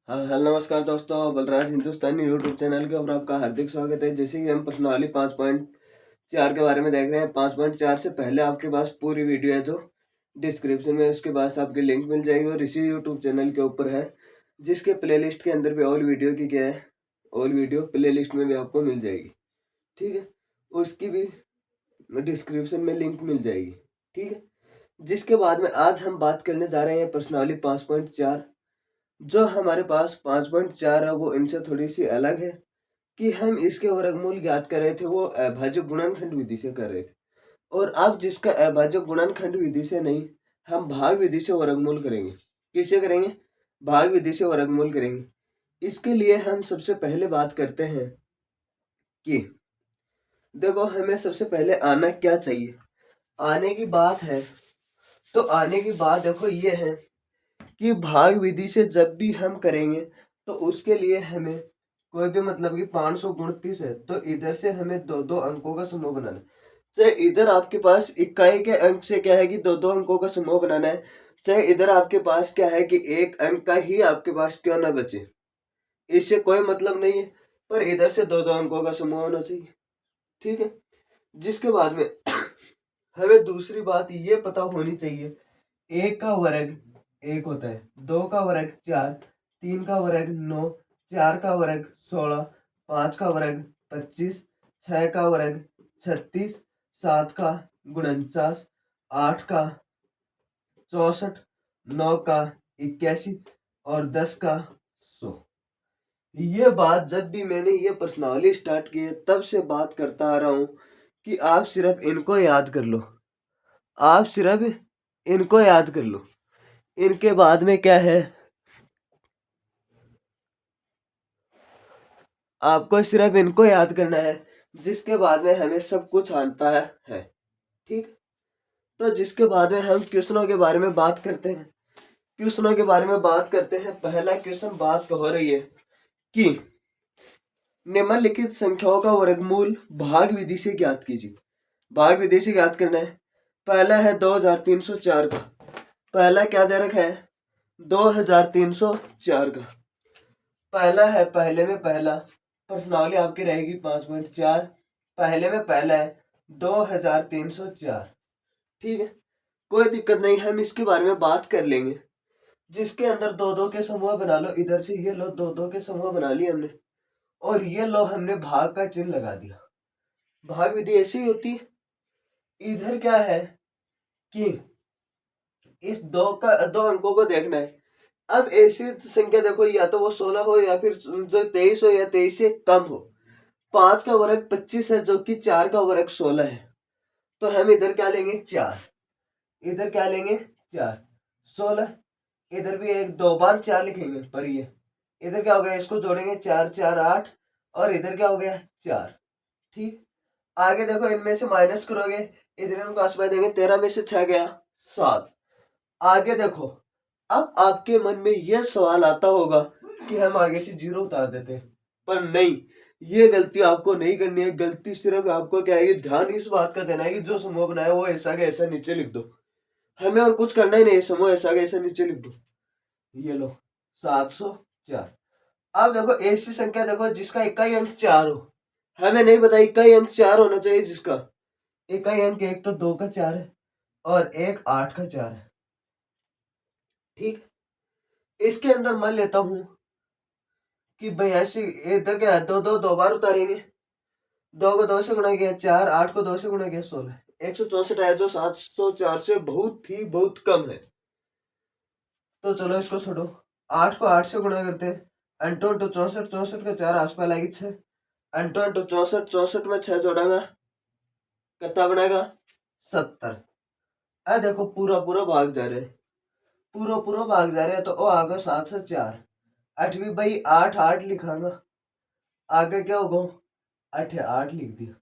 हाँ हेलो नमस्कार दोस्तों, बलराज हिंदुस्तानी यूट्यूब चैनल के ऊपर आपका हार्दिक स्वागत है। जैसे कि हम प्रश्नावली 5.4 के बारे में देख रहे हैं। 5.4 से पहले आपके पास पूरी वीडियो है जो डिस्क्रिप्शन में, उसके पास आपकी लिंक मिल जाएगी और इसी यूट्यूब चैनल के ऊपर है, जिसके प्लेलिस्ट के अंदर भी ऑल वीडियो की क्या है, ऑल वीडियो प्लेलिस्ट में भी आपको मिल जाएगी। ठीक है, उसकी भी डिस्क्रिप्शन में लिंक मिल जाएगी। ठीक है, जिसके बाद में आज हम बात करने जा रहे हैं प्रश्नावली 5.4। जो हमारे पास 5.4 है वो इनसे थोड़ी सी अलग है कि हम इसके वर्गमूल ज्ञात कर रहे थे, वो अभाज्य गुणनखंड विधि से कर रहे थे। और अब जिसका अभाज्य गुणनखंड विधि से नहीं, हम भाग विधि से वर्गमूल करेंगे। किससे करेंगे? भाग विधि से वर्गमूल करेंगे। इसके लिए हम सबसे पहले बात करते हैं कि देखो, हमें सबसे पहले आना क्या चाहिए। आने की बात है तो आने की बात देखो ये है कि भाग विधि से जब भी हम करेंगे तो उसके लिए हमें कोई भी, मतलब कि 529 है तो इधर से हमें दो दो अंकों का समूह बनाना है। चाहे इधर आपके पास इकाई के अंक से क्या है कि दो दो अंकों का समूह बनाना है, चाहे इधर आपके पास क्या है कि एक अंक का ही आपके पास क्यों ना बचे, इससे कोई मतलब नहीं है, पर इधर से दो दो अंकों का समूह होना चाहिए। ठीक है, जिसके बाद में हमें दूसरी बात ये पता होनी चाहिए, एक का वर्ग एक होता है, दो का वर्ग 4, तीन का वर्ग 9, चार का वर्ग 16, पाँच का वर्ग 25, छः का वर्ग 36, सात का 49, आठ का 64, नौ का 81 और 10 का 100। ये बात जब भी मैंने ये प्रश्नावली स्टार्ट की है तब से बात करता आ रहा हूँ कि आप सिर्फ इनको याद कर लो। आप सिर्फ इनको याद कर लो। इनके बाद में क्या है, आपको सिर्फ इनको याद करना है, जिसके बाद में हमें सब कुछ आता है। ठीक, तो जिसके बाद में हम क्वेश्चनों के बारे में बात करते हैं। क्वेश्चनों के बारे में बात करते हैं। पहला क्वेश्चन बात हो रही है कि निम्नलिखित संख्याओं का वर्गमूल भाग विधि से ज्ञात कीजिए। भाग विधि से ज्ञात करना है। पहला है 2304 का। पहला क्या दे रखा है? 2304 का पहला है। पहले में पहला प्रश्नावली आपकी रहेगी 5.4। पहले में पहला है 2304। ठीक है, कोई दिक्कत नहीं, हम इसके बारे में बात कर लेंगे। जिसके अंदर दो दो के समूह बना लो। इधर से ये लो, दो दो के समूह बना लिए हमने, और ये लो हमने भाग का चिन्ह लगा दिया। भाग विधि ऐसी ही होती है। इधर क्या है कि इस दो अंकों को देखना है। अब ऐसी संख्या देखो, या तो वो 16 हो या फिर जो 23 हो या 23 से कम हो। 5 का वर्ग 25 है, जो कि 4 का वर्ग 16 है। तो हम इधर क्या लेंगे? 4। इधर क्या लेंगे? 4। 16। इधर भी एक दो बार 4 लिखेंगे, पर ये इधर क्या हो गया, इसको जोड़ेंगे 4 4 8, और इधर क्या हो गया? 4। ठीक, आगे देखो, इनमें से माइनस करोगे, इधर इनको आसपास देंगे, 13 में से 6 गया 7। आगे देखो, अब आपके मन में यह सवाल आता होगा कि हम आगे से 0 उतार देते हैं, पर नहीं, ये गलती आपको नहीं करनी है। गलती सिर्फ आपको क्या है, ध्यान इस बात का देना है कि जो समूह बनाया वो ऐसा का ऐसा नीचे लिख दो। हमें और कुछ करना ही नहीं, समूह ऐसा का ऐसा नीचे लिख दो। ये लो 704। अब देखो, ऐसी संख्या देखो जिसका इकाई अंक 4 हो। हमें नहीं पता, इकाई अंक 4 होना चाहिए। जिसका इकाई अंक एक तो 2 का 4 है और एक 8 का 4 है। ठीक, इसके अंदर मान लेता हूं कि 82। इधर क्या है, दो बार उतारेंगे। 2 को 2 से गुणा किया 4, 8 को 2 से गुणा किया 16, 164 है, जो 704 से बहुत कम है। तो चलो इसको छोड़ो, 8 को 8 से गुणा करते हैं। अंटो अंटो 64, 64 का 4 आसपास लाएगी 6। अंटो अंटो 64, 64 में 6 जोड़ेगा, कितना बनेगा? 70। अरे देखो, पूरा पूरा भाग जा रहे हैं, पूरा पूरा भाग जा रहे हैं। तो ओ आगे 7 से 4, 8 भी भाई 8 8 लिखांगा। आगे क्या होगा? 8 8 लिख दिया।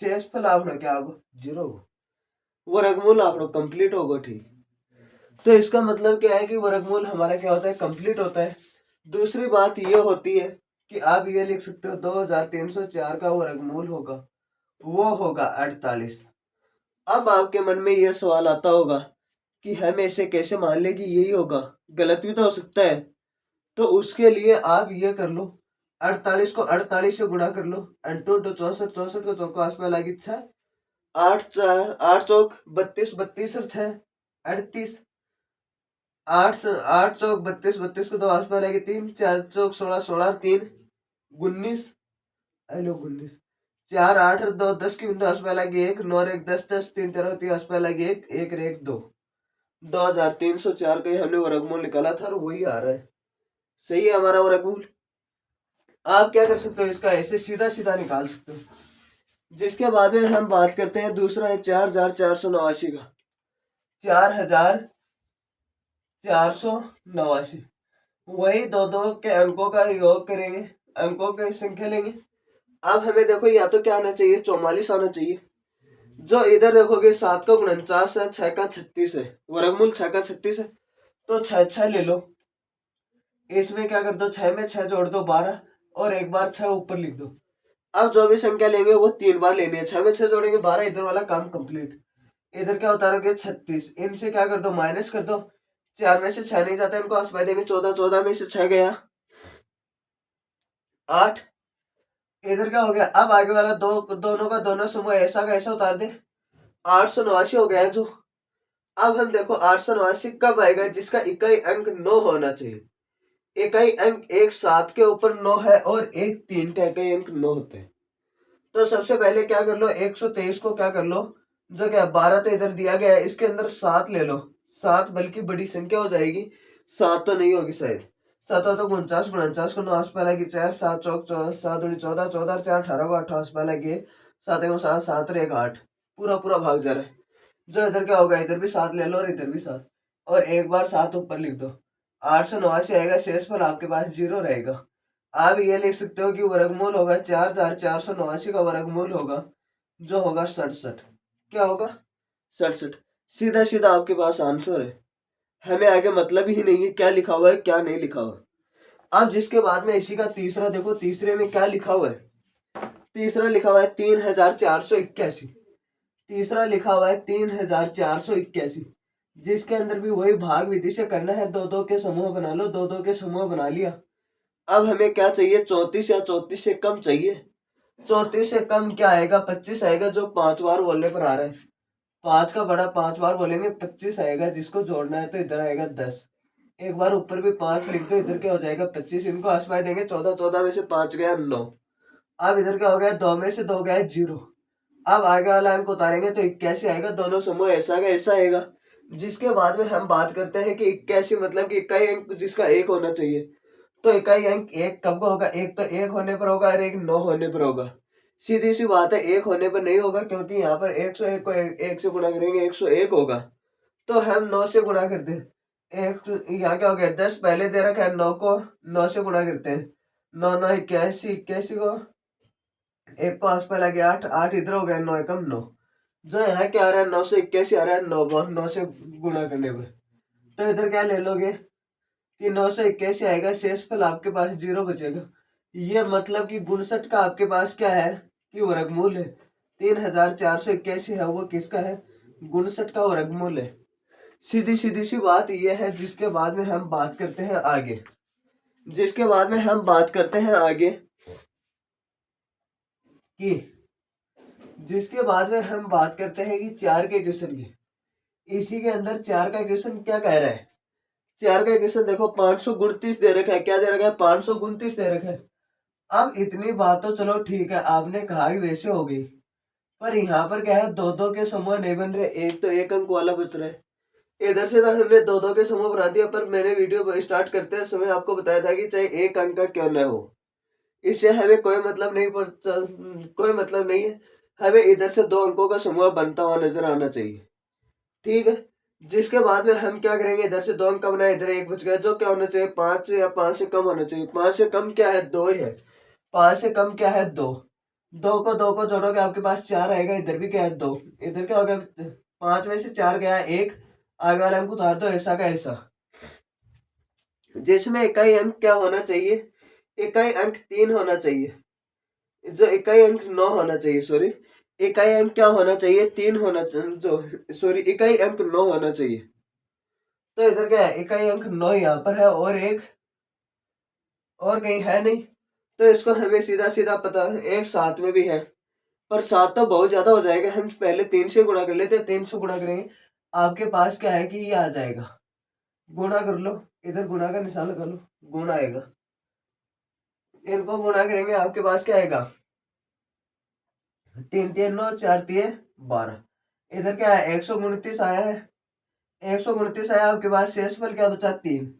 शेष फल आपने क्या होगा? 0 होगा। वर्गमूल आपने कंप्लीट होगा। ठीक, तो इसका मतलब क्या है कि वर्गमूल हमारा क्या होता है? कंप्लीट होता है। दूसरी बात ये होती है कि आप ये लिख सकते हो 2304 का वर्गमूल होगा, वो होगा 48। अब आपके मन में यह सवाल आता होगा कि हम ऐसे कैसे मान ले कि यही होगा? गलत भी तो हो सकता है। तो उसके लिए आप ये कर लो, 48 को 48 से गुणा कर लो, अंटू 64, 64 को चौको आसपास लागी 6, 8 4 8 चौक 32, 32 और 6 38, 8 8 चौक 32, 32 को 2 आसपास लागी 3, 4 चौक 16, 16 3 19, हेलो 19, 4 8 और 2 10 की बिंदु आसपास लागी 1, 9 और 1 10, 10 3 13 3 आसपास लागी 1, 1 और 1 2, 2304 का ही हमने वर्गमूल निकाला था और वही आ रहा है। सही है हमारा वर्गमूल। आप क्या कर सकते हो, इसका ऐसे सीधा सीधा निकाल सकते हो। जिसके बाद में हम बात करते हैं, दूसरा है 4489 का, 4489, वही दो दो के अंकों का योग करेंगे, अंकों की संख्या लेंगे। अब हमें देखो या तो क्या आना चाहिए, 44 आना चाहिए। जो इधर देखोगे 7 का 49 है, 6 का 36 है, वर्गमूल 6 का 36 है, तो 6 6 ले लो। इसमें क्या कर दो, 6 में 6 जोड़ दो 12 और एक बार 6 ऊपर लिख दो। अब जो भी संख्या लेंगे वो 3 बार लेनी है, 6 में 6 जोड़ेंगे 12, इधर वाला काम कंप्लीट। इधर क्या उतारोगे 36, इनसे क्या कर दो, माइनस कर दो। 4 में से 6 नहीं जाता, इनको आसपास देंगे 14, 14 में से 6 गया 8। इधर क्या हो गया, अब आगे वाला दोनों का दोनों समूह ऐसा का ऐसा उतार दे, 889 हो गया जो। अब हम देखो 889 कब आएगा, जिसका इकाई अंक 9 होना चाहिए। इकाई अंक एक 7 के ऊपर 9 है और एक 3 का इकाई अंक 9 होते हैं। तो सबसे पहले क्या कर लो, 123 को क्या कर लो, जो क्या 12 तो इधर दिया गया है, इसके अंदर 7 ले लो, 7 बल्कि बड़ी संख्या हो जाएगी, 7 तो नहीं होगी शायद। 7 तो 49, 49 को 9 आसपास लगी 4, 7 चौक 7 दूनी 14, 14 4 18 को 8 आसपास लगी 7 को 7, 7 और 1 8, पूरा पूरा भाग जा रहा है। जो इधर क्या होगा, इधर भी 7 ले लो और इधर भी 7 और एक बार 7 ऊपर लिख दो, 889 आएगा, शेषफल आपके पास 0 रहेगा। आप ये लिख सकते हो कि वर्गमूल होगा 4489 का वर्गमूल होगा, जो होगा 67। क्या होगा, 67। सीधा सीधा आपके पास आंसर है, हमें आगे मतलब ही नहीं है क्या लिखा हुआ है क्या नहीं लिखा हुआ। अब जिसके बाद में इसी का तीसरा देखो, तीसरे में क्या लिखा हुआ है, तीसरा लिखा हुआ है 3481, तीसरा लिखा हुआ है 3481, जिसके अंदर भी वही भाग विधि से करना है, दो दो के समूह बना लो, दो दो के समूह बना लिया। अब हमें क्या चाहिए, 34 या 34 से कम चाहिए। 34 से कम क्या आएगा, 25 आएगा, जो 5 बार बोलने पर आ रहा है, 5 का बड़ा 5 बार बोलेंगे 25 आएगा, जिसको जोड़ना है तो इधर आएगा 10, एक बार ऊपर भी 5 लिख दो, इधर क्या हो जाएगा 25, इनको आसपास देंगे 14, 14 में से 5 गया 9। अब इधर क्या हो गया, 2 में से 2 गया 0। अब आगे वाला अंक उतारेंगे तो 81 आएगा, दोनों समूह ऐसा का ऐसा आएगा। जिसके बाद में हम बात करते हैं कि 81 मतलब कि इकाई अंक जिसका 1 होना चाहिए। तो इकाई अंक 1 कब का होगा, एक तो 1 होने पर होगा और एक 9 होने पर होगा। सीधी सी बात है, 1 होने पर नहीं होगा, क्योंकि यहाँ पर 101 को 1 से गुणा करेंगे 101 होगा, तो हम 9 से गुणा करते हैं। एक यहाँ क्या हो गया, 10 पहले दे रखा है, 9 को 9 से गुणा करते हैं, 9 9 81, 81 को 1 को आसपास लगे 8, 8 इधर हो गया, 9 एकम 9, जो यहाँ क्या आ रहा है 981 आ रहा है, 9 से गुणा करने पर। तो इधर क्या ले लोगे कि 981 आएगा, शेषफल आपके पास 0 बचेगा। ये मतलब कि 59 का आपके पास क्या है कि वर्गमूल है, 3481 है वो किसका है, 59 का वर्गमूल है। सीधी सीधी सी बात यह है। जिसके बाद में हम बात करते हैं आगे, जिसके बाद में हम बात करते हैं आगे कि जिसके बाद में हम बात करते हैं कि 4 के क्वेश्चन की। इसी के अंदर 4 का क्वेश्चन क्या कह रहा है, 4 का क्वेश्चन देखो 529 दे रखा है, क्या दे रखा है 529 दे रखा है। अब इतनी बात तो चलो ठीक है, आपने कहा कि वैसे हो गई, पर यहाँ पर क्या है, दो दो के समूह नहीं बन रहे, एक तो एक अंक वाला बच रहा है। इधर से तो हमने दो दो के समूह बना दिया, पर मैंने वीडियो स्टार्ट करते समय आपको बताया था कि चाहे एक अंक का क्यों न हो, इससे हमें कोई मतलब नहीं, कोई मतलब नहीं है, हमें इधर से 2 अंकों का समूह बनता हुआ नजर आना चाहिए। ठीक है, जिसके बाद में हम क्या करेंगे, इधर से 2 अंक का बनाए, इधर एक बच गया, जो क्या होना चाहिए 5 या 5 से कम होना चाहिए। 5 से कम क्या है, 2 है, 5 से कम क्या है 2, 2 को जोड़ोगे आपके पास 4 आएगा, इधर भी क्या है 2, इधर क्या हो गया 5 में से 4 गया 1, आगे वाले अंक उतार दो ऐसा का ऐसा। जिसमें इकाई अंक क्या होना चाहिए, इकाई अंक 3 होना चाहिए, जो इकाई अंक 9 होना चाहिए, सॉरी इकाई अंक क्या होना चाहिए 3 होना चाहिए, जो सॉरी इकाई अंक 9 होना चाहिए। तो इधर क्या है, इकाई अंक 9 यहाँ पर है और एक और कहीं है नहीं, तो इसको हमें सीधा सीधा पता है, एक साथ में भी है, पर सात तो बहुत ज्यादा हो जाएगा, हम पहले 3 से गुणा कर लेते हैं। 300 गुणा करेंगे, आपके पास क्या है कि ये आ जाएगा, गुणा कर लो, इधर गुणा का निशान लगा लो, गुणा आएगा, इनको गुणा करेंगे, आपके पास क्या आएगा, 3 3 9 4 3 12। इधर क्या है, 129 आया है, 129 आया, आपके पास शेषफल क्या बचा, 3।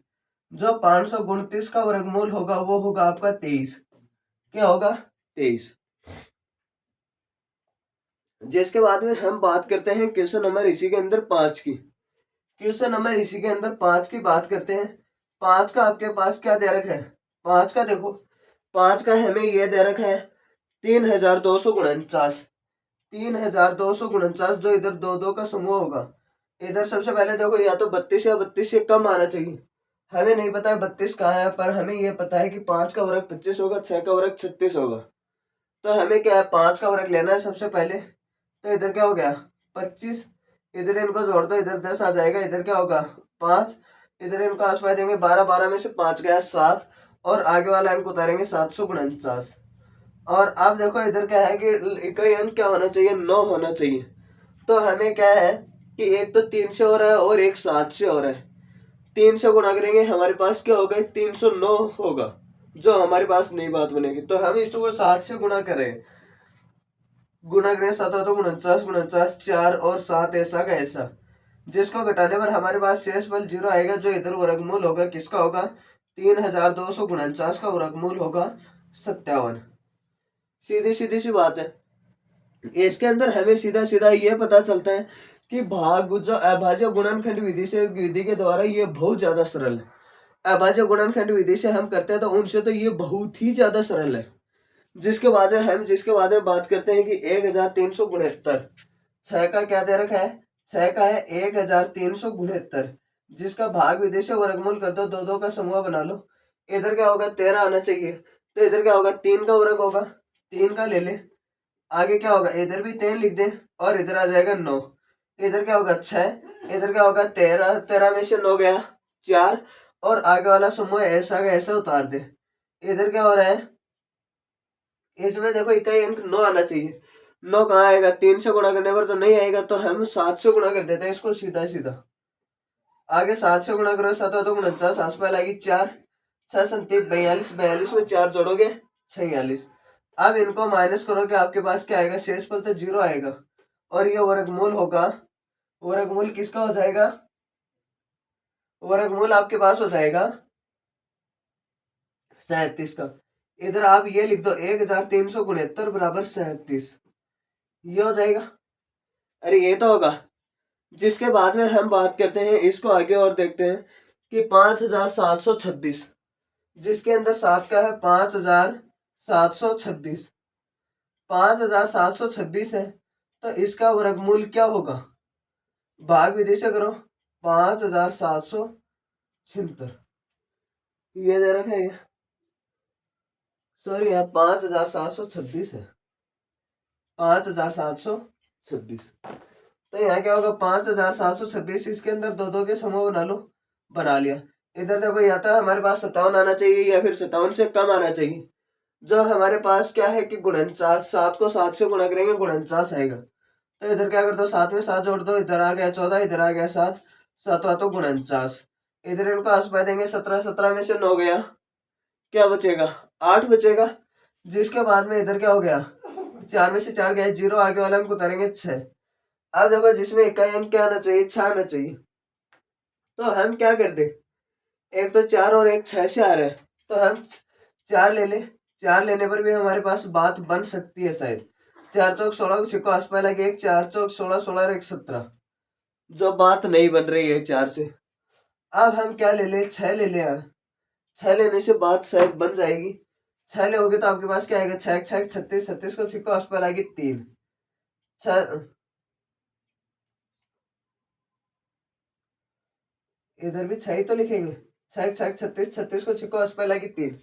जो 529 का वर्गमूल होगा वो होगा आपका 23। क्या होगा, 23। जिसके बाद में हम बात करते हैं क्वेश्चन नंबर इसी के अंदर 5 की। क्वेश्चन नंबर इसी के अंदर 5 की बात करते हैं। 5 का आपके पास क्या दे रखा है, 5 का देखो, 5 का हमें ये दे रखा है 3249। 3249 जो इधर दो दो का समूह होगा। इधर सबसे पहले देखो, या तो 32 या 32 से कम आना चाहिए। हमें नहीं पता है 32 कहाँ है, पर हमें ये पता है कि 5 का वर्ग 25 होगा, 6 का वर्ग 36 होगा। तो हमें क्या है, 5 का वर्ग लेना है सबसे पहले। तो इधर क्या हो गया, 25, इधर इनको जोड़ दो, इधर 10 आ जाएगा, इधर क्या होगा 5, इधर इनको आसपास देंगे 12, 12 में से 5 गया 7, और आगे वाला अंक उतारेंगे 749। और अब देखो इधर क्या है कि इकाई अंक क्या होना चाहिए, 9 होना चाहिए। तो हमें क्या है कि एक तो 3 से हो रहा है और एक 7 से हो रहा है। 3 से गुणा करेंगे, हमारे पास क्या होगा, 309 होगा, जो हमारे पास नई बात बनेगी। तो हम इसको 7 से गुणा करें, गुणा करें 7 तो 49, 49 4 और 7 ऐसा का ऐसा, जिसको घटाने पर हमारे पास शेषफल 0 आएगा। जो इधर वर्गमूल होगा किसका होगा, 3249 का वर्गमूल होगा 57। सीधी सीधी सी बात है। इसके अंदर हमें सीधा सीधा ये पता चलता है कि भाग जो अभाज्य गुणनखंड विधि के द्वारा ये बहुत ज्यादा सरल है। अभाज्य गुणनखंड विधि से हम करते हैं तो उनसे तो ये बहुत ही ज्यादा सरल है। जिसके बाद में बात करते हैं कि 1369, 6 का क्या दे रखा है, 6 का है 1369, जिसका भाग विधि से वर्गमूल कर दो, दो दो का समूह बना लो। इधर क्या होगा, 13 आना चाहिए, तो इधर क्या होगा, 3 का वर्ग होगा, 3 का ले ले। आगे क्या होगा, इधर भी 3 लिख दे, और इधर आ जाएगा 9। इधर क्या होगा 6, इधर क्या होगा 13, 13 में से 9 गया 4, और आगे वाला समूह ऐसा का ऐसा उतार दे। इधर क्या हो रहा है, इसमें देखो इकाई अंक 9 आना चाहिए। 9 कहाँ आएगा, 3 से गुणा करने पर तो नहीं आएगा, तो हम 7 से गुणा कर देते हैं इसको सीधा सीधा। आगे 7 से गुणा करो, 7 तो 49, आसपास लाएगी 4, 6 37 42, 42 में 4 जोड़ोगे 46। अब इनको माइनस करोगे, आपके पास क्या आएगा, शेषफल तो 0 आएगा, और ये वर्गमूल होगा, वर्गमूल किसका हो जाएगा, वर्गमूल आपके पास हो जाएगा 37 का। इधर आप ये लिख दो, 1369 बराबर 37, ये हो जाएगा। अरे ये तो होगा। जिसके बाद में हम बात करते हैं, इसको आगे और देखते हैं कि 5726, जिसके अंदर 7 का है, 5726, 5726 है, तो इसका वर्गमूल क्या होगा, भाग विधि से करो, 5776, ये दे रखा है, सॉरी यहाँ 5726 है, 5726। तो यहाँ क्या होगा, 5726, इसके अंदर दो दो के समूह बना लो, बना लिया। इधर देखो, या तो हमारे पास 57 आना चाहिए, या फिर 57 से कम आना चाहिए। जो हमारे पास क्या है कि गुणनचास, 7 को 7 से गुणा करेंगे, गुणनचास आएगा। तो इधर क्या कर दो, 7 में 7 जोड़ दो, इधर आ गया 14, इधर आ गया 7, 7 तो 49। इधर इनको आसपास देंगे 17, 17 में से 9 गया, क्या बचेगा, 8 बचेगा। जिसके बाद में इधर क्या हो गया, 4 में से 4 गया 0, आगे वाला अंक उतारेंगे 6। अब देखो, जिसमें इकाई अंक क्या आना चाहिए, 6 आना चाहिए। तो हम क्या करते, एक तो 4 और एक 6 से आ रहा है, तो हम 4 ले ले। 4 लेने पर भी हमारे पास बात बन सकती है शायद। 4 चौक 16 छिको आसपास लगे, एक 4 चौक 16, 16 और एक 17, जो बात नहीं बन रही है 4 से। अब हम क्या ले ले, 6 ले ले यार। 6 लेने से बात शायद बन जाएगी। 6 ले होगी तो आपके पास क्या आएगा, 6 6 36, 36 को छिको आसपास लगी 3, 6, इधर भी 6 ही तो लिखेंगे, 6 6 36, 36 को छिको आसपास लगी 3,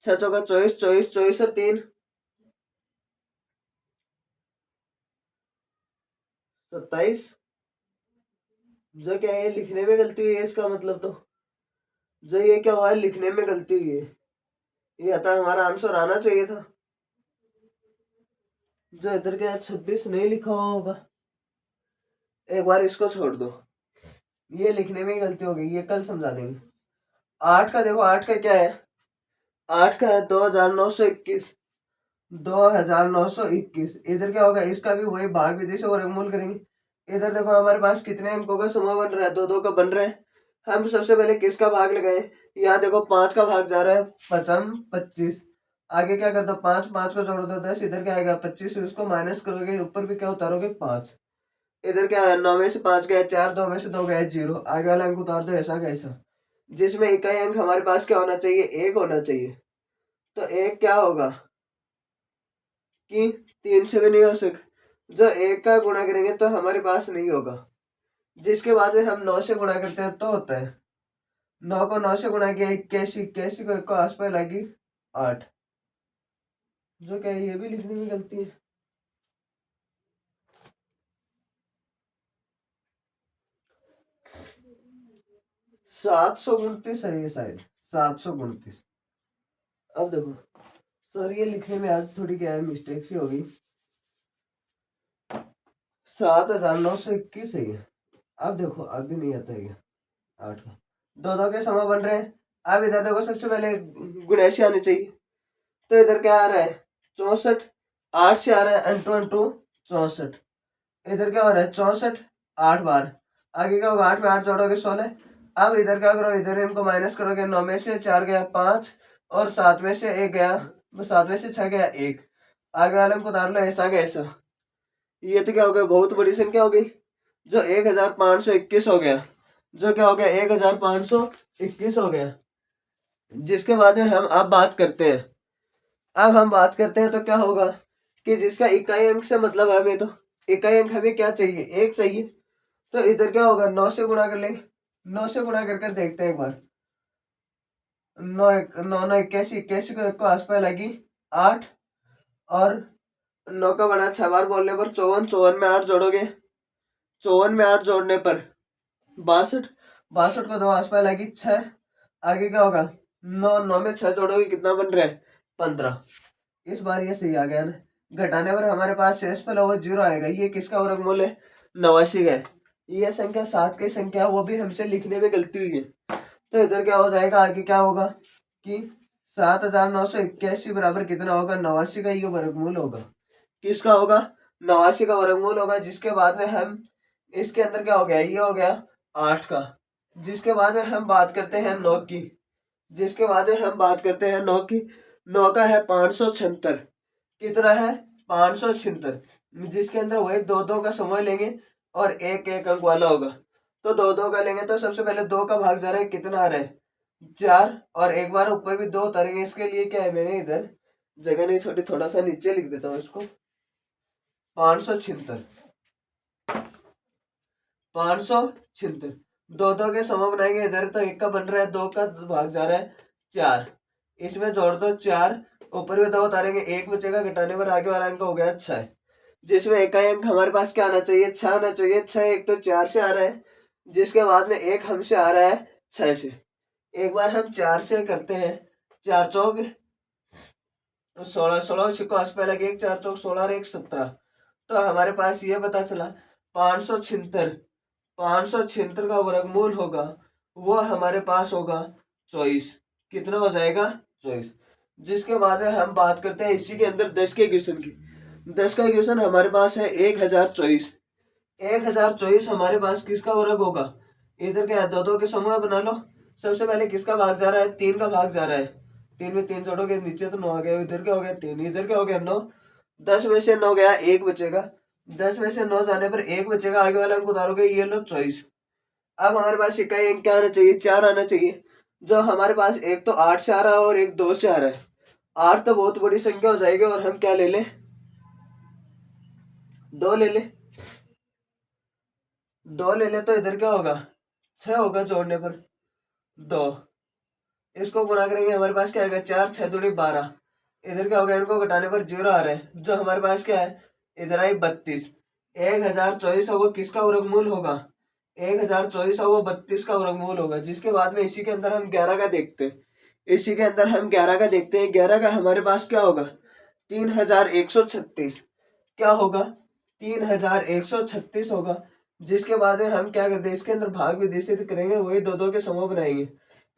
6 चौका 24, 24 24 और 3 27। जो क्या है, लिखने में गलती हुई है इसका मतलब, तो जो ये क्या हुआ है, लिखने में गलती हुई है। ये था हमारा आंसर आना चाहिए था। जो इधर के 26 नहीं लिखा हुआ होगा, एक बार इसको छोड़ दो, ये लिखने में ही गलती हो गई, ये कल समझा देंगे। 8 का देखो, 8 का क्या है, 8 का है 2921, 2921। इधर क्या होगा, इसका भी वही भाग विधि से वर्गमूल करेंगे। इधर देखो हमारे पास कितने अंकों का समूह बन रहा है, दो दो का बन रहा है। हम सबसे पहले किसका भाग लगाएं, यहाँ देखो 5 का भाग जा रहा है, पचम 25। आगे क्या कर दो, 5 5 को जोड़ दो 10, इधर क्या आएगा 25, उसको माइनस करोगे, ऊपर भी क्या उतारोगे 5। इधर क्या है, 9 में से 5 गया 4, 2 में से 2 गया 0, आगे वाला अंक उतार दो ऐसा कैसा, जिसमें इकाई अंक हमारे पास क्या होना चाहिए, 1 होना चाहिए। तो 1 क्या होगा कि 3 से भी नहीं हो सकता, जो 1 का गुणा करेंगे तो हमारे पास नहीं होगा। जिसके बाद में हम 9 से गुणा करते हैं तो होता है, 9 को 9 से गुणा किया 81, 81 को 1 को आसपास लगी 8। जो क्या है, ये भी लिखने में गलती है। 729 है ये शायद, 729। अब देखो सर, ये लिखने में आज थोड़ी क्या है मिस्टेक सी होगी। 7921 है ये। अब देखो अब भी नहीं आता है ये 8 का, दो दो के समय बन रहे हैं। अब इधर देखो सबसे पहले गुणैशी आनी चाहिए, तो इधर क्या आ रहा है 64, 8 से आ रहा है अंटू अंटू 64। इधर क्या हो रहा है 64, 8 बार, आगे क्या होगा 8 में 8 जोड़ोगे 16। अब इधर क्या करो, इधर इनको माइनस करोगे, 9 में से 4 गया 5, और 7 में से 1 गया, 7 में से 6 गया 1, आगे वाले को उतार लो ऐसा कैसा। ये तो क्या हो गया, बहुत बड़ी संख्या हो गई, जो 1521 हो गया, जो क्या हो गया 1521 हो गया। जिसके बाद में हम अब बात करते हैं, अब हम बात करते हैं तो क्या होगा कि जिसका इकाई अंक से मतलब हमें, तो इकाई अंक हमें क्या चाहिए, 1 चाहिए। तो इधर क्या होगा 9 से गुणा कर लेंगे, 9 से गुणा कर देखते हैं एक बार, 9 9 9 81, 81 को 1 को आसपास लगी 8, और 9 का बड़ा 6 बार बोलने पर 54, 54 में 8 जोड़ोगे, 54 में 8 जोड़ने पर 62, 62 को 2 आसपास लगी 6, आगे क्या होगा 9, 9 में 6 जोड़ोगे कितना बन रहा है 15। इस बार ये सही आ गया ना, घटाने पर हमारे पास शेष पर वो 0 आएगा। ये किसका वर्गमूल है, 89 का है। ये संख्या 7 की संख्या, वो भी हमसे लिखने में गलती हुई है। तो इधर क्या हो जाएगा, आगे क्या होगा कि 7981 बराबर कितना होगा, 89 का ये वर्गमूल होगा। किसका होगा, 89 का वर्गमूल होगा। जिसके बाद में हम इसके अंदर क्या हो गया, ये हो गया 8 का। जिसके बाद में हम बात करते हैं 9 की, जिसके बाद में हम बात करते हैं 9 की। 9 का है 576, कितना है 576, जिसके अंदर वही दो दो का समूह लेंगे और एक एक अंक वाला होगा। तो दो दो का लेंगे तो सबसे पहले 2 का भाग जा रहा है, कितना आ रहा है 4, और एक बार ऊपर भी 2 उतारेंगे। इसके लिए क्या है, मैंने इधर जगह नहीं छोटी, थोड़ा सा नीचे लिख देता हूँ इसको, 576, 576। दो दो के समूह बनाएंगे, इधर तो 1 का बन रहा है, 2 का भाग जा रहा है 4, इसमें जोड़ दो 4, ऊपर भी 2 उतारेंगे, 1 बचेगा, घटाने पर आगे वाला अंक हो गया 6, जिसमें इकाई अंक हमारे पास क्या आना चाहिए, 6 आना चाहिए। 6 एक तो 4 से आ रहा है, जिसके बाद में 1 हमसे आ रहा है 6 से। एक बार हम 4 से करते हैं, 4 चौक 16, 16 छिको आस पे लगे, 1 4 चौक 16 और 1 17। तो हमारे पास ये पता चला 576, 576 का वर्गमूल होगा, वो हमारे पास होगा 24। कितना हो जाएगा 24। जिसके बाद में हम बात करते हैं इसी के अंदर 10 के क्वेश्चन की। 10 का क्वेश्चन हमारे पास है 1024। 1024 हमारे पास किसका वर्ग होगा, इधर क्या है दो दो के समूह बना लो। सबसे पहले किसका भाग जा रहा है, 3 का भाग जा रहा है, 3 में 3 जोड़ोगे नीचे तो 9 आ गया, इधर क्या हो गया 3, इधर क्या हो गया 9, 10 में से 9 गया 1 बचेगा, 10 में से 9 जाने पर 1 बचेगा, आगे वाला अंक उतारोगे, ये लो 24। अब हमारे पास इकाई अंक क्या आना चाहिए, 4 आना चाहिए। जो हमारे पास एक तो 8 से आ रहा है और एक 2 से आ रहा है। 8 तो बहुत बड़ी संख्या हो जाएगी, और हम क्या ले लें 2 ले ले, 2 ले ले, तो इधर क्या होगा 6 होगा, जोड़ने पर 2, इसको गुणा करेंगे हमारे पास क्या आएगा 4, 6 दूनी 12। इधर क्या होगा, इनको घटाने पर 0 आ रहा है, जो हमारे पास क्या है इधर आई 32। 1024 वो किसका वर्गमूल होगा, 1024 वो 32 का वर्गमूल होगा। जिसके बाद में इसी के अंदर हम 11 का देखते हैं, इसी के अंदर हम 11 का देखते हैं। 11 का हमारे पास क्या होगा, 3136। क्या होगा, 3136 होगा। जिसके बाद में हम क्या करते हैं, इसके अंदर भाग विधिसित करेंगे, वही दो दो के समूह बनाएंगे।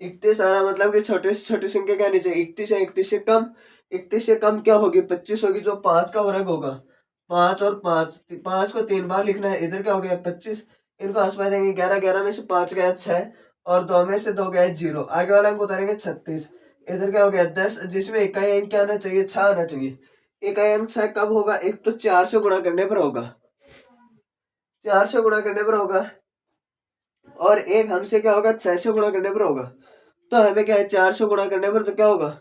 31 आ रहा, मतलब कि छोटे से छोटी संख्या क्या नीचे 31 है, 31 से कम, 31 से कम क्या होगी 25 होगी, जो 5 का वर्ग होगा। 5 और 5, 5 को 3 बार लिखना है, इधर क्या हो गया 25, इनको आसपास देंगे 11, 11 में से 5 गया 6 और 2 में से 2 गया 0, आगे वाला अंक उतारेंगे 36, इधर क्या हो गया 10, जिसमें इकाई अंक क्या आना चाहिए 6 आना चाहिए। इकाई अंक 6 कब होगा, एक तो 4 से गुणा करने पर होगा, 4 से गुणा करने पर होगा, और एक हमसे क्या होगा 6 से गुणा करने पर होगा। तो हमें क्या है 4 से गुणा करने पर तो क्या होगा,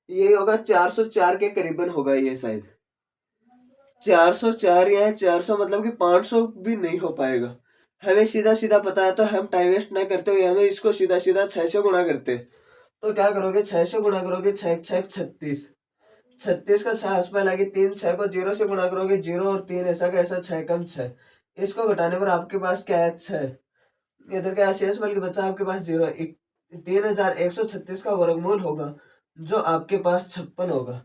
ये होगा 404 के करीबन होगा ये शायद 404, या 400, मतलब कि 500 भी नहीं हो पाएगा। हमें सीधा सीधा पता है, तो हम टाइम वेस्ट ना करते हुए हमें इसको सीधा सीधा 6 से गुणा करते। तो क्या करोगे, 6 से गुणा करोगे, 6 6 36, 36 का 6 आसपास लागे 3, 6 को 0 से गुणा करोगे 0 और 3 ऐसा का ऐसा 6 कम 6, इसको घटाने पर आपके पास क्या है 6, इधर क्या शेष बल्कि बचा आपके पास 0। 3136 का वर्गमूल होगा जो आपके पास 56 होगा,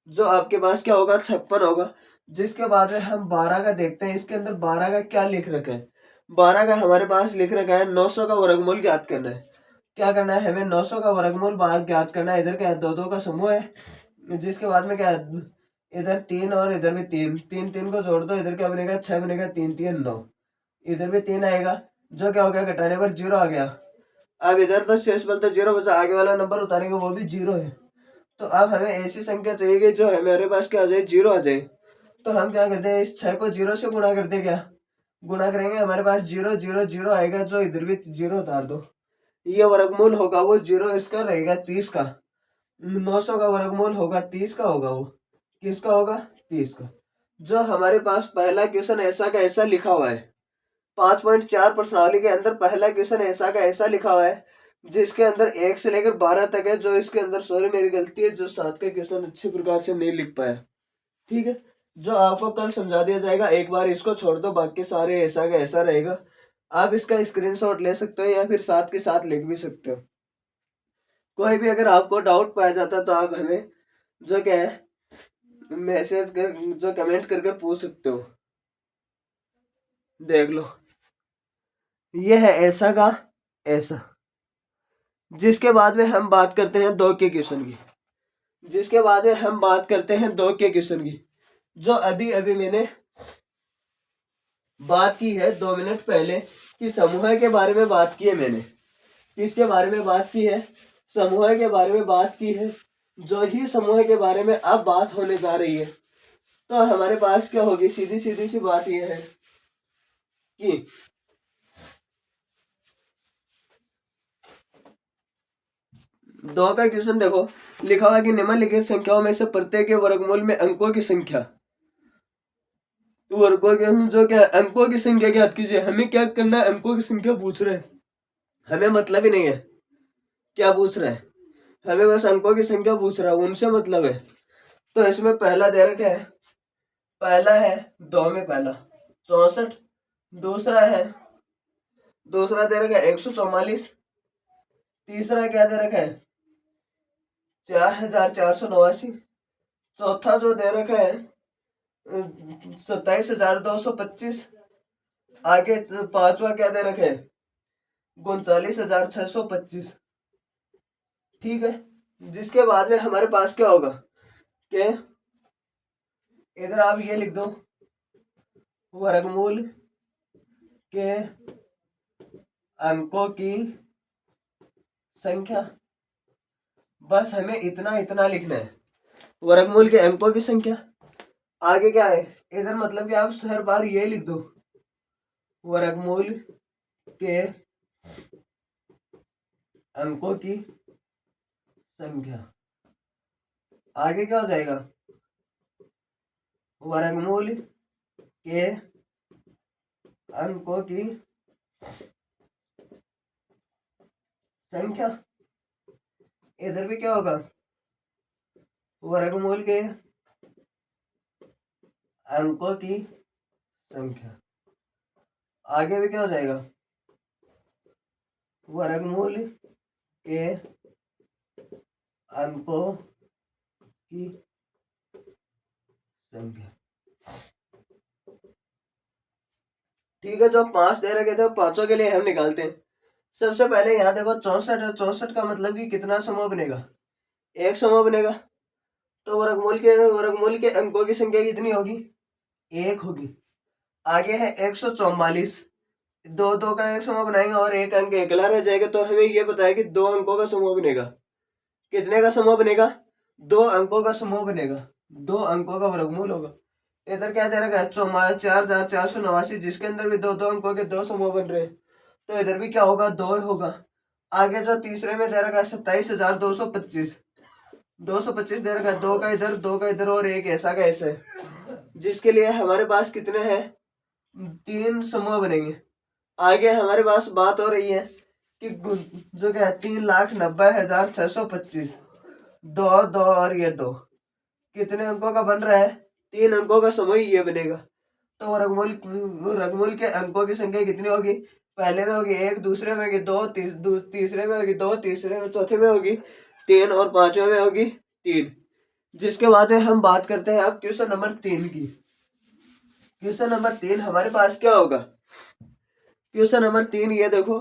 जो आपके पास क्या होगा 56 होगा। जिसके बाद में हम 12 का देखते हैं, इसके अंदर 12 का क्या लिख रखा है, 12 का हमारे पास लिख रखा है 900 का वर्गमूल ज्ञात करना है। क्या करना है हमें, 900 का वर्गमूल बाहर ज्ञात करना है। इधर क्या है, दो दो का समूह है, जिसके बाद में क्या है, इधर 3 और इधर भी 3, 3 3 को जोड़ दो, इधर क्या बनेगा 6 बनेगा, 3 3 9, इधर भी 3 आएगा, जो क्या हो गया घटाने पर 0 आ गया। अब इधर तो शेष बल तो 0 बचा, आगे वाला नंबर उतारेंगे वो भी 0 है। तो अब हमें ऐसी संख्या चाहिए जो हमारे पास क्या आ जाए 0 आ जाए। तो हम क्या करते हैं, इस 6 को 0 से गुणा करते, क्या गुणा करेंगे, हमारे पास 0 0 0 आएगा, जो इधर भी 0 उतार दो, ये वर्गमूल होगा वो 0 इसका रहेगा 30 का। 900 का वर्गमूल होगा 30 का होगा, वो किसका होगा 30 का। जो हमारे पास पहला क्वेश्चन ऐसा का ऐसा लिखा हुआ है, 5.4 प्रश्नावली के अंदर पहला क्वेश्चन ऐसा का ऐसा लिखा हुआ है, जिसके अंदर 1 से लेकर 12 तक है। जो इसके अंदर, सॉरी मेरी गलती है, जो 7 का क्वेश्चन अच्छे प्रकार से नहीं लिख पाया, ठीक है, जो आपको कल समझा दिया जाएगा। एक बार इसको छोड़ दो, बाकी सारे ऐसा का ऐसा रहेगा। आप इसका स्क्रीनशॉट ले सकते हो या फिर साथ के साथ लिख भी सकते हो। कोई भी अगर आपको डाउट पाया जाता तो आप हमें जो क्या है मैसेज कर, जो कमेंट करके पूछ सकते हो। देख लो, ये है ऐसा का ऐसा। जिसके बाद में हम बात करते हैं 2 के क्वेश्चन की, जिसके बाद में हम बात करते हैं 2 के क्वेश्चन की, जो अभी अभी मैंने बात की है 2 मिनट पहले, कि समूह के बारे में बात की है मैंने। किसके बारे में बात की है, समूह के बारे में बात की है। जो ही समूह के बारे में अब बात होने जा रही है, तो हमारे पास क्या होगी, सीधी सीधी सी बात यह है कि 2 का क्वेश्चन देखो, लिखा हुआ कि निम्नलिखित संख्याओं में से प्रत्येक के वर्गमूल में अंकों की संख्या, वर्गों के जो क्या अंकों की संख्या ज्ञात कीजिए। हमें क्या करना है, अंकों की संख्या पूछ रहे हैं, हमें मतलब ही नहीं है क्या पूछ रहा है, हमें बस अंकों की संख्या पूछ रहा है, उनसे मतलब है। तो इसमें पहला दे रखा है, पहला है 2 में पहला 64, दूसरा है, दूसरा दे रखा है 144, तीसरा क्या दे रखा है 4489, चौथा जो दे रखा है 27,225, आगे पांचवा क्या दे रखा है 39,625, ठीक है। जिसके बाद में हमारे पास क्या होगा कि इधर आप ये लिख दो, वर्गमूल के अंकों की संख्या, बस हमें इतना इतना लिखना है, वर्गमूल के अंकों की संख्या। आगे क्या है, इधर मतलब कि आप हर बार ये लिख दो, वर्गमूल के अंकों की संख्या। आगे क्या हो जाएगा, वर्गमूल के अंकों की संख्या। इधर भी क्या होगा, वर्गमूल के अंकों की संख्या। आगे भी क्या हो जाएगा, वर्गमूल के अंकों की संख्या। ठीक है, जो 5 दे रखे थे पांचों के लिए हम निकालते हैं। सबसे पहले यहाँ देखो 64 है, 64 का मतलब कि कितना समूह बनेगा, एक समूह बनेगा। तो वर्गमूल के अंकों की संख्या कितनी होगी, एक होगी। आगे है 144, दो दो का एक समूह बनाएंगे और एक अंक अकेला रह जाएगा, तो हमें ये पता है कि दो अंकों का समूह बनेगा। कितने का समूह बनेगा, दो अंकों का समूह बनेगा, दो अंकों का वर्गमूल होगा। इधर क्या दे रखा है 44,489, जिसके अंदर भी दो दो अंकों के दो समूह बन रहे हैं, तो इधर भी क्या होगा, दो होगा। आगे जो तीसरे में दे रखा है 27,225, 225 दे रखा है, दो का इधर और एक ऐसा का ऐसा है, जिसके लिए हमारे पास कितने हैं, तीन समूह बनेंगे। आगे हमारे पास बात हो रही है कि जो क्या है 3,90,625, दो दो और ये दो, कितने अंकों का बन रहा है, तीन अंकों का समूह ये बनेगा। तो वर्गमूल के अंकों की संख्या कितनी होगी, पहले में होगी एक, दूसरे में होगी दो, तीसरे में होगी दो, तीसरे में चौथे में होगी तीन और पांचवें में होगी तीन। जिसके बाद में हम बात करते हैं अब क्वेश्चन नंबर 3 की। क्वेश्चन नंबर 3 हमारे पास क्या होगा, क्वेश्चन नंबर 3 ये देखो,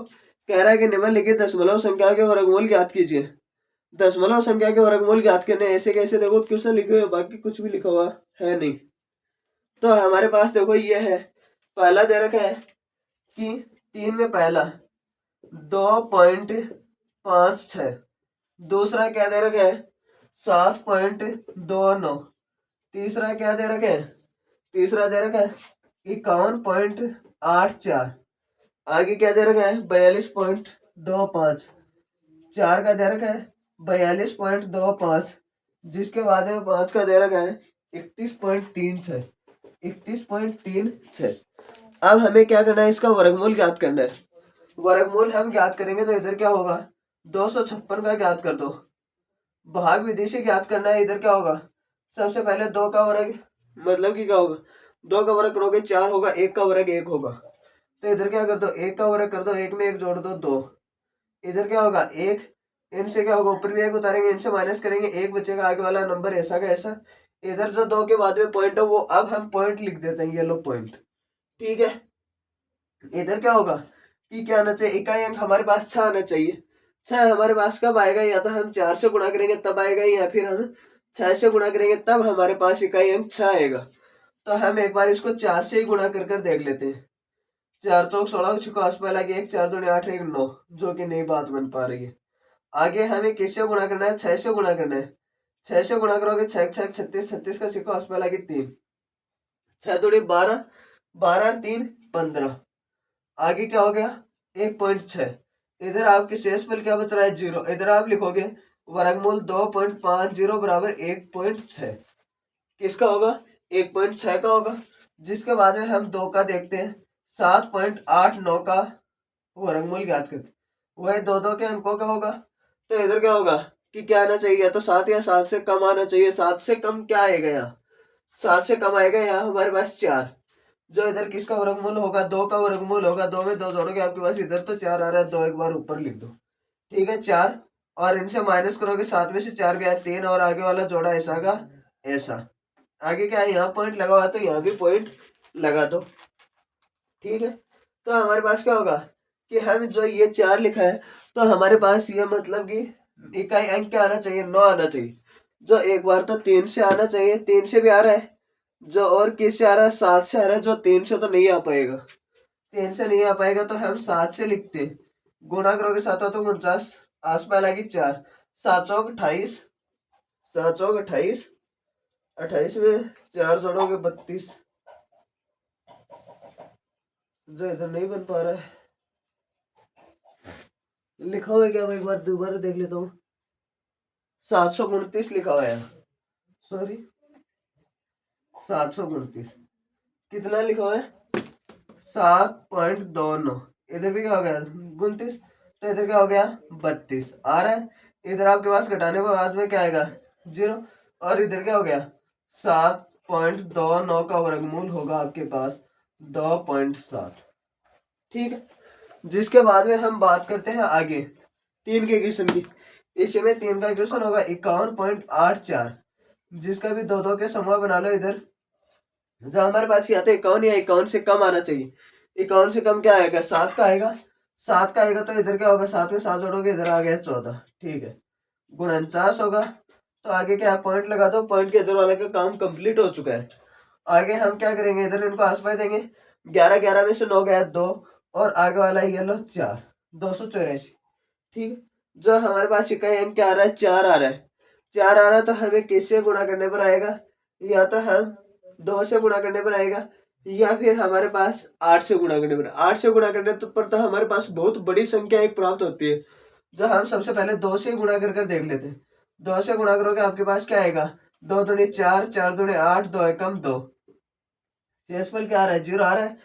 कह रहा है कि निम्नलिखित दशमलव संख्या के वर्गमूल ज्ञात कीजिए। दशमलव संख्या के वर्गमूल ज्ञात करने ऐसे कैसे, देखो क्वेश्चन लिखे हुए, बाकी कुछ भी लिखा हुआ है नहीं। तो हमारे पास देखो ये है, पहला दे रखा है कि 3 में पहला 2.56, दूसरा क्या दे रखा है 7.29, तीसरा क्या दे रखा है, तीसरा दे रखा है 51.84, आगे क्या दे रखा है 42.25, चार का दे रखा है 42.25, जिसके बाद में 5 का दे रखा है 31.36, 31.36। अब हमें क्या करना है, इसका वर्गमूल ज्ञात करना है। वर्गमूल हम ज्ञात करेंगे तो इधर क्या होगा 256 का ज्ञात कर दो, भाग विधि से ज्ञात करना है। इधर क्या होगा, सबसे पहले दो का वर्ग, मतलब कि क्या होगा, दो का वर्ग करोगे 4 होगा, एक का वर्ग 1 होगा, तो इधर क्या कर दो, एक का वर्ग कर दो, एक में एक जोड़ दो 2, इधर क्या होगा एक, इनसे क्या होगा ऊपर भी एक उतारेंगे, इनसे माइनस करेंगे, एक बचेगा, आगे वाला नंबर ऐसा का ऐसा। इधर जो दो के बाद में पॉइंट है वो अब हम पॉइंट लिख देते हैं, ये लो पॉइंट। ठीक है, इधर क्या होगा कि क्या आना चाहिए, इकाई अंक हमारे पास 6 आना चाहिए। 6 हमारे पास कब आएगा, या तो हम 4 से गुणा करेंगे तब आएगा, या फिर हम 6 से गुणा करेंगे तब हमारे पास इकाई अंक 6 आएगा। तो हम एक बार इसको 4 से ही गुणा कर देख लेते हैं। 4 चौक 16, 6 आस पास लगे 1, 4 दूनी 8, 1 9, जो कि नई बात बन पा रही है। आगे हमें किससे गुणा करना है, 6 से गुणा करना है। 6 से गुणा करोगे 6 6 36, 36 का 6 आस पास लगे 3, 6 दूनी 12, 12 3 15, आगे क्या हो गया 1.6। इधर आपके शेषफल क्या बच रहा है 0, इधर आप लिखोगे वर्गमूल 2.50 बराबर 1.6, किसका होगा 1.6 का होगा। जिसके बाद में हम 2 का देखते हैं, 7.89 का वर्गमूल ज्ञात करते, वह दो दो के अंकों का होगा। तो इधर क्या होगा कि क्या आना चाहिए, तो 7 या 7 से कम आना चाहिए। 7 से कम क्या आएगा, यहाँ 7 से कम आएगा, यहाँ हमारे पास 4, जो इधर किसका वर्गमूल होगा, 2 का वर्गमूल होगा। 2 में 2 जोड़ोगे आपके पास इधर तो 4 आ रहा है, 2 एक बार ऊपर लिख दो। ठीक है 4, और इनसे माइनस करोगे 7 में से 4 गया 3, और आगे वाला जोड़ा ऐसा का ऐसा। आगे क्या है, यहाँ पॉइंट लगा हुआ तो यहाँ भी पॉइंट लगा दो। ठीक है, तो हमारे पास क्या होगा कि हम जो ये 4 लिखा है, तो हमारे पास ये मतलब कि इकाई अंक क्या आना चाहिए, 9 आना चाहिए। जो एक बार तो 3 से आना चाहिए, 3 से भी आ रहा है, जो और किससे आ रहा है 7 से आ रहा है, जो 3 से तो नहीं आ पाएगा, 3 से नहीं आ पाएगा तो हम 7 से लिखते। गुणा करोगे 7 तो 49, आस पास लगी 4, 7 चौक 28, 7 चौक 28, 28 में 4 जोड़ोगे 32, जो इधर नहीं बन पा रहा है, लिखा हुआ है क्या, मैं एक बार दोबारा देख लेता हूँ। 729 लिखा हुआ है, सॉरी 729, कितना लिखा हुआ है 7.29, इधर भी क्या हो गया 29, तो इधर क्या हो गया 32 आ रहा है। इधर आपके पास घटाने के बाद में क्या आएगा 0, और इधर क्या हो गया 7.29 का वर्गमूल होगा आपके पास 2.7। ठीक है, जिसके बाद में हम बात करते हैं आगे 3 के क्वेश्चन की। इसी में 3 का इक्वेशन होगा 51.84, जिसका भी दो दो के समूह बना लो इधर। जो हमारे पास या तो 51 या 51 से कम आना चाहिए। 51 से कम क्या आएगा, 7 का आएगा। 7 का आएगा तो इधर क्या होगा, 7 में 7 जोड़ोगे इधर आ गया 14, ठीक है। 49 होगा, तो आगे क्या पॉइंट लगा दो, पॉइंट के इधर वाले का काम कंप्लीट हो चुका है। आगे हम क्या करेंगे, इधर इनको आसपास देंगे। 11 11 में से 9 गया 2, और आगे वाला ये लो 4, 284, ठीक। जो हमारे पास इकाई अंक क्या आ रहा है, 4 आ रहा है। 4 आ रहा है तो हमें किससे गुणा करने पर आएगा, या तो हम 2 से गुणा करने पर आएगा, या फिर हमारे पास 8 से गुणा करने पर। 8 से गुणा करने पर तो हमारे पास बहुत बड़ी संख्या एक प्राप्त होती है, जो हम सबसे पहले 2 से गुणा कर देख लेते हैं। 2 से गुणा करोगे आपके पास क्या आएगा, 2 दूनी 4, 4 दूनी 8, 2 एकम 2। शेषफल क्या आ रहा है, 0 आ रहा है।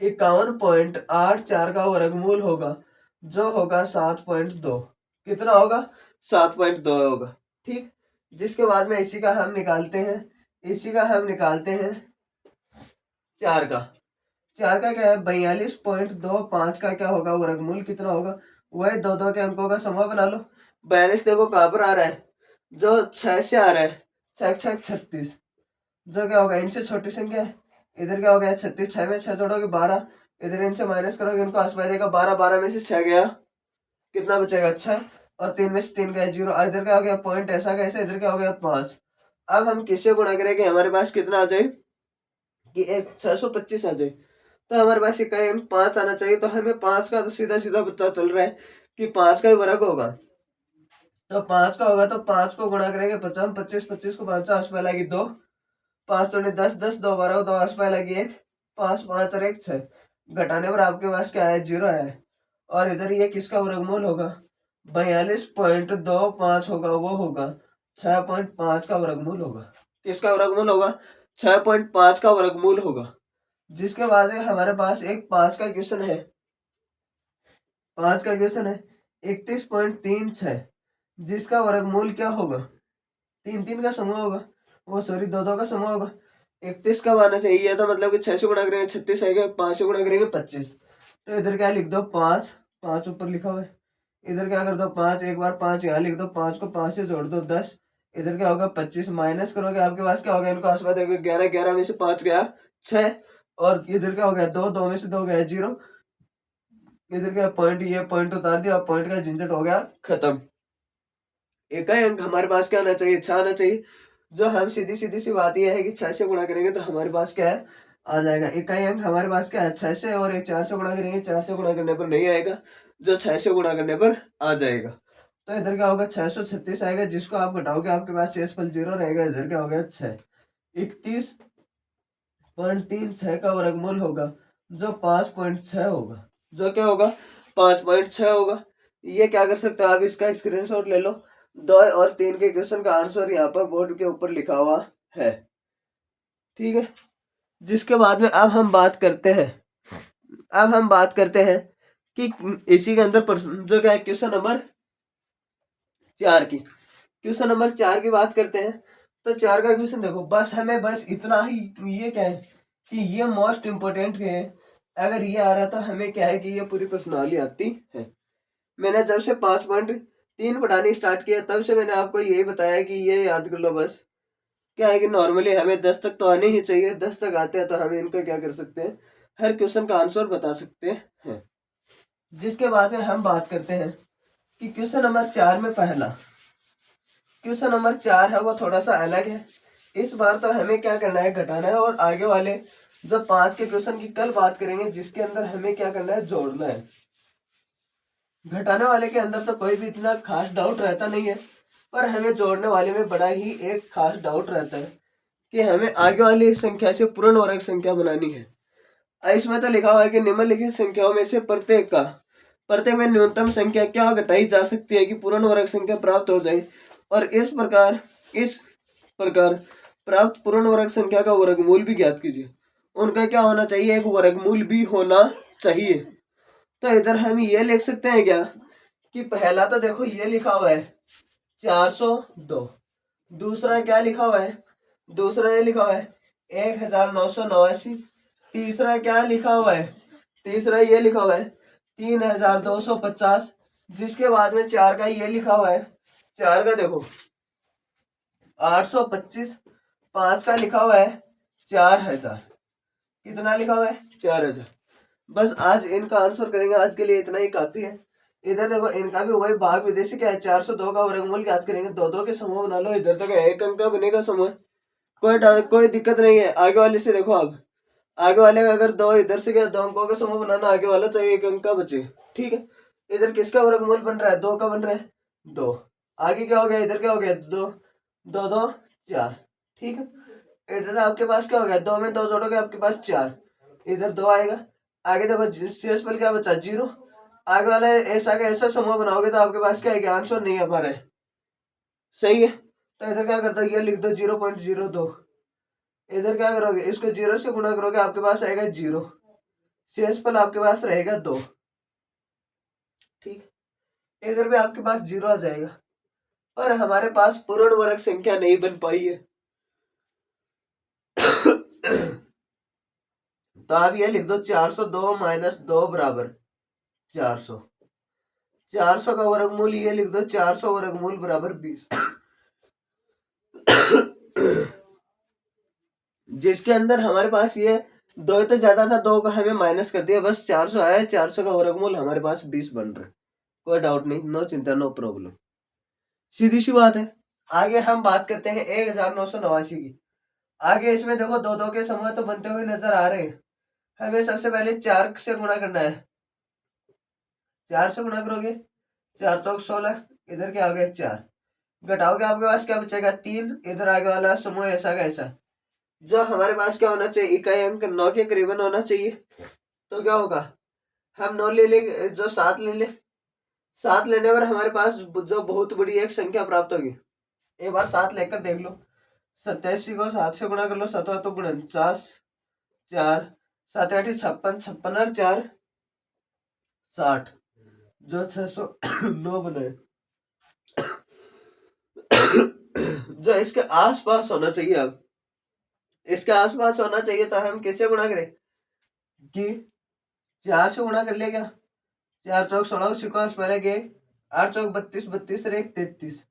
51.84 का वर्गमूल होगा, जो होगा 7.2। कितना होगा, 7.2 होगा, ठीक। जिसके बाद में इसी का हम निकालते हैं, इसी का हम निकालते हैं 4 का। 4 का क्या है, 42.25 का क्या होगा वर्गमूल, कितना होगा, वही दो दो के अंकों का समूह बना लो। 42 देखो कहाँ पर आ रहा है, जो 6 से आ रहा है, 6 36, जो क्या होगा इनसे छोटी संख्या है। इधर क्या हो गया 36, 6 में 6 जोड़ोगे 12, इधर इनसे माइनस करोगे, इनको आसपास देगा 12, 12 में से 6 गया, कितना बचेगा 6, और 3 में से 3 गया 0। इधर क्या हो गया पॉइंट ऐसा कैसे, इधर क्या हो गया 5। अब हम किससे गुणा करेंगे, हमारे पास कितना आ जाए कि एक 625 आ जाए, तो हमारे पास इकाई अंक 5 आना चाहिए। तो हमें 5 का तो सीधा सीधा पता चल रहा है कि 5 का ही वर्ग होगा। तो 5 का होगा तो 5 को गुणा करेंगे 50, 25, 25 को 5 आस पास लगी 2, 5 तो 10, 10 2 12, 2 आस पास लगी 1, 5 5 और 1 6, घटाने पर आपके पास क्या है 0 है। और इधर ये किसका वर्गमूल होगा, 42.25 होगा, वो होगा 6.5 का वर्गमूल होगा। किसका वर्गमूल होगा, 6.5 का वर्गमूल होगा। जिसके बाद में हमारे पास एक 5 का क्वेश्चन है, 5 का क्वेश्चन है 31.36, जिसका वर्गमूल क्या होगा, 3 3 का समूह होगा, वो सॉरी 2 2 का समूह होगा। 31 कब आना चाहिए, तो मतलब कि 6 से गुणा करेंगे 36 आएगा, 5 से गुणा करेंगे 25। तो इधर क्या लिख दो 5, 5 ऊपर लिखा हुआ है। इधर क्या कर दो 5, एक बार 5 यहाँ लिख दो, 5 को 5 से जोड़ दो 10, इधर क्या होगा 25, माइनस करोगे आपके पास क्या होगा, इनको आसपास देखो 11, 11 में से 5 गया 6, और इधर क्या हो गया 2, 2 में से 2 गया 0। इधर क्या पॉइंट, ये पॉइंट उतार दिया, पॉइंट का झंझट हो गया खत्म। इकाई अंक हमारे पास क्या आना चाहिए, 6 आना चाहिए। जो हम सीधी सीधी सी बात यह है कि 6 से गुणा करेंगे तो हमारे पास क्या है आ जाएगा। इकाई अंक हमारे पास क्या है 6 से, और एक 4 से गुणा करेंगे, 4 से गुणा करने पर नहीं आएगा, जो 6 से गुणा करने पर आ जाएगा। तो इधर क्या होगा 636 आएगा, जिसको आप घटाओगे आपके पास शेषफल 0 रहेगा। इधर क्या हो गया 6, 31.36 का वर्गमूल होगा, जो 5.6 होगा, जो क्या होगा 5.6 होगा। ये क्या कर सकते हो आप, इसका स्क्रीनशॉट ले लो। 2 और 3 के क्वेश्चन का आंसर यहाँ पर बोर्ड के ऊपर लिखा हुआ है, ठीक है। जिसके बाद में अब हम बात करते हैं, अब हम बात करते हैं कि इसी के अंदर प्रश्न जो क्या है क्वेश्चन नंबर 4 की, क्वेश्चन नंबर 4 की बात करते हैं। तो 4 का क्वेश्चन देखो, बस हमें बस इतना ही, ये क्या है कि ये मोस्ट इम्पोर्टेंट है। अगर ये आ रहा तो हमें क्या है कि ये पूरी प्रश्नावली आती है। मैंने जब से 5.3 पढ़ानी स्टार्ट किया तब से मैंने आपको यही बताया कि ये याद कर लो। बस क्या है कि नॉर्मली हमें 10 तक तो आने ही चाहिए, 10 तक आते हैं तो हम इनका क्या कर सकते हैं, हर क्वेश्चन का आंसर बता सकते हैं। जिसके बाद में हम बात करते हैं कि क्वेश्चन नंबर 4 में पहला क्वेश्चन नंबर 4 है वो थोड़ा सा अलग है। इस बार तो हमें क्या करना है, घटाना है, और आगे वाले जो 5 के क्वेश्चन की कल बात करेंगे, जिसके अंदर हमें क्या करना है, जोड़ना है। घटाने वाले के अंदर तो कोई भी इतना खास डाउट रहता नहीं है, पर हमें जोड़ने वाले में बड़ा ही एक खास डाउट रहता है कि हमें आगे वाली संख्या से पूर्ण वर्ग संख्या बनानी है। इसमें तो लिखा हुआ है कि निम्नलिखित संख्याओं में से प्रत्येक में न्यूनतम संख्या क्या घटाई जा सकती है कि पूर्ण वर्ग संख्या प्राप्त हो जाए, और इस प्रकार प्राप्त पूर्ण वर्ग संख्या का वर्गमूल भी ज्ञात कीजिए। उनका क्या होना चाहिए, एक वर्गमूल भी होना चाहिए। तो इधर हम ये लिख सकते हैं क्या कि पहला तो देखो ये लिखा हुआ है 402, दूसरा क्या लिखा हुआ है, दूसरा ये लिखा हुआ है 1989, तीसरा क्या लिखा हुआ है, तीसरा ये लिखा हुआ है 3250, जिसके बाद में 4 का ये लिखा हुआ है 4 का देखो 825, 5 का लिखा हुआ है 4000। कितना लिखा हुआ है 4000। बस आज इनका आंसर करेंगे, आज के लिए इतना ही काफी है। इधर देखो इनका भी वही भाग विदेशी क्या है 402 का वर्गमूल ज्ञात करेंगे। दो दो के समूह बना लो, इधर तक एक अंक का बनेगा समूह, कोई दिक्कत नहीं है। आगे वाले से देखो, आप आगे वाले का अगर दो इधर से क्या दो अंकों का समूह बनाना, आगे वाला चाहिए एक अंक का बचे। ठीक है, इधर किसका वर्गमूल बन रहा है 2 का बन रहा है 2। आगे क्या हो गया, इधर क्या हो गया 2 2 2 4। ठीक है, इधर आपके पास क्या हो गया 2 में 2 जोड़ोगे आपके पास 4, इधर 2 आएगा। आगे देखो शेषफल क्या बचा 0। आगे वाला ऐसा का ऐसा समूह बनाओगे तो आपके पास क्या है आंसर नहीं आ पा रहा है। सही है, तो इधर क्या कर दो ये लिख दो 0.02। इधर क्या करोगे इसको 0 से गुणा करोगे आपके पास आएगा 0, शेषफल आपके पास रहेगा 2। ठीक, इधर भी आपके पास 0 आ जाएगा, पर हमारे पास पूर्ण वर्ग संख्या नहीं बन पाई है। तो आप ये लिख दो 402 माइनस 2 बराबर 400। 400 का वर्गमूल ये लिख दो 400 वर्गमूल बराबर 20। जिसके अंदर हमारे पास ये 2 तो ज्यादा था, 2 का हमें माइनस कर दिया, बस 400 आया। 400 का वर्गमूल हमारे पास 20 बन रहा है। कोई डाउट नहीं, नो चिंता नो प्रॉब्लम, सीधी सी बात है। आगे हम बात करते हैं 1989 की। आगे इसमें देखो दो दो के समूह तो बनते हुए नजर आ रहे हैं। हमें सबसे पहले 4 से गुणा करना है। 4 से गुणा करोगे 4 चौक 16, इधर क्या हो गया 4, घटाओगे आपके पास क्या बचेगा 3। इधर आगे वाला समूह ऐसा का ऐसा, जो हमारे पास क्या होना चाहिए इकाई अंक 9 के करीबन होना चाहिए। तो क्या होगा हम 9 ले ले, जो 7 ले ले, 7 लेने पर हमारे पास जो बहुत बड़ी एक संख्या प्राप्त होगी। एक बार 7 लेकर देख लो, 87 को 7 से गुणा कर लो, 7 तो 49, 4 7 8 56, 56 और 4 60, जो 609 बने। जो इसके आसपास होना चाहिए, अब इसके आसपास होना चाहिए तो हम कैसे गुणा करें कि 4 से गुणा कर ले क्या, 4 चौक 16 सिक्का पहले के 8 चौक 32, 32 और 1 33।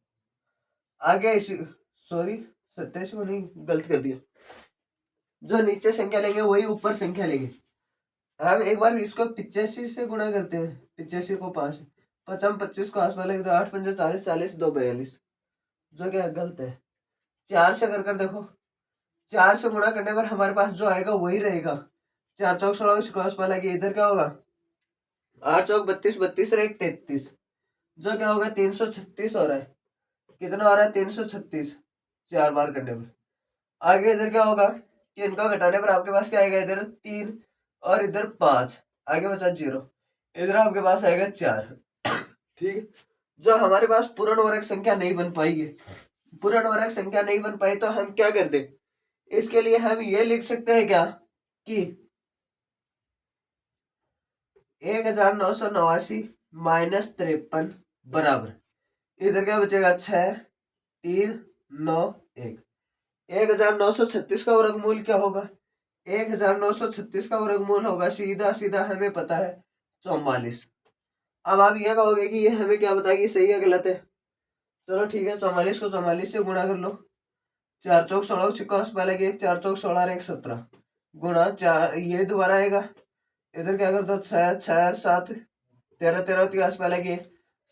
आगे इसी सॉरी 27 को नहीं, गलत कर दिया। जो नीचे संख्या लेंगे वही ऊपर संख्या लेंगे। हम एक बार इसको 85 से गुणा करते हैं। 85 को 5, 55 25 को आसपास लगे तो 8 5 40, 40 2 42, जो क्या गलत है। 4 से कर देखो, 4 से गुणा करने पर हमारे पास जो आएगा वही रहेगा। 4 चौक 16 इसको आसपास लगे, इधर क्या होगा 8 चौक 32, 32 और 1 33, जो क्या होगा 336 हो रहा है। कितना हो रहा है 336, 4 बार करने पर। आगे इधर क्या होगा कि इनका घटाने पर आपके पास क्या आएगा, इधर 3 और इधर 5, आगे बचा 0, इधर आपके पास आएगा 4। ठीक है, जो हमारे पास पूर्ण वर्ग संख्या नहीं बन पाई है। पूर्ण वर्ग संख्या नहीं बन पाई तो हम क्या कर दे, इसके लिए हम ये लिख सकते हैं क्या कि 1989 माइनस 53 बराबर, इधर क्या बचेगा 6 3 9 1। 1936 का वर्गमूल क्या होगा, 1936 का वर्गमूल होगा सीधा सीधा हमें पता है 44। अब आप ये कहोगे कि ये हमें क्या बताएगी सही है गलत है। चलो ठीक है, 44 को 44 से गुणा कर लो। 4 चौक 16 छिक्का पहले के 4 चौक 16 और 1 17 गुणा 4, ये दोबारा आएगा। इधर क्या कर दो 6 6 और 7 13 13 इतिहास पहले के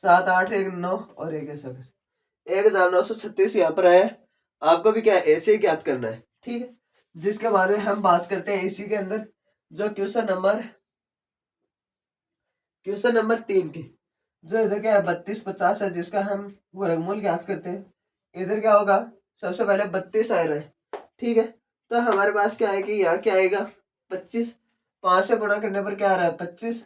7 8 1 9 और 1 ऐसा 1936 यहाँ पर आया। आपको भी क्या ऐसे ही ज्ञात करना है। ठीक है, जिसके बारे में हम बात करते हैं इसी के अंदर, जो क्वेश्चन नंबर 3 की, जो इधर क्या है 32 50 है, जिसका हम वर्गमूल ज्ञात करते हैं। इधर क्या होगा सबसे पहले 32 आ रहा है। ठीक है, तो हमारे पास क्या है कि यहाँ क्या आएगा 25, 5 से गुणा करने पर क्या आ रहा है 25,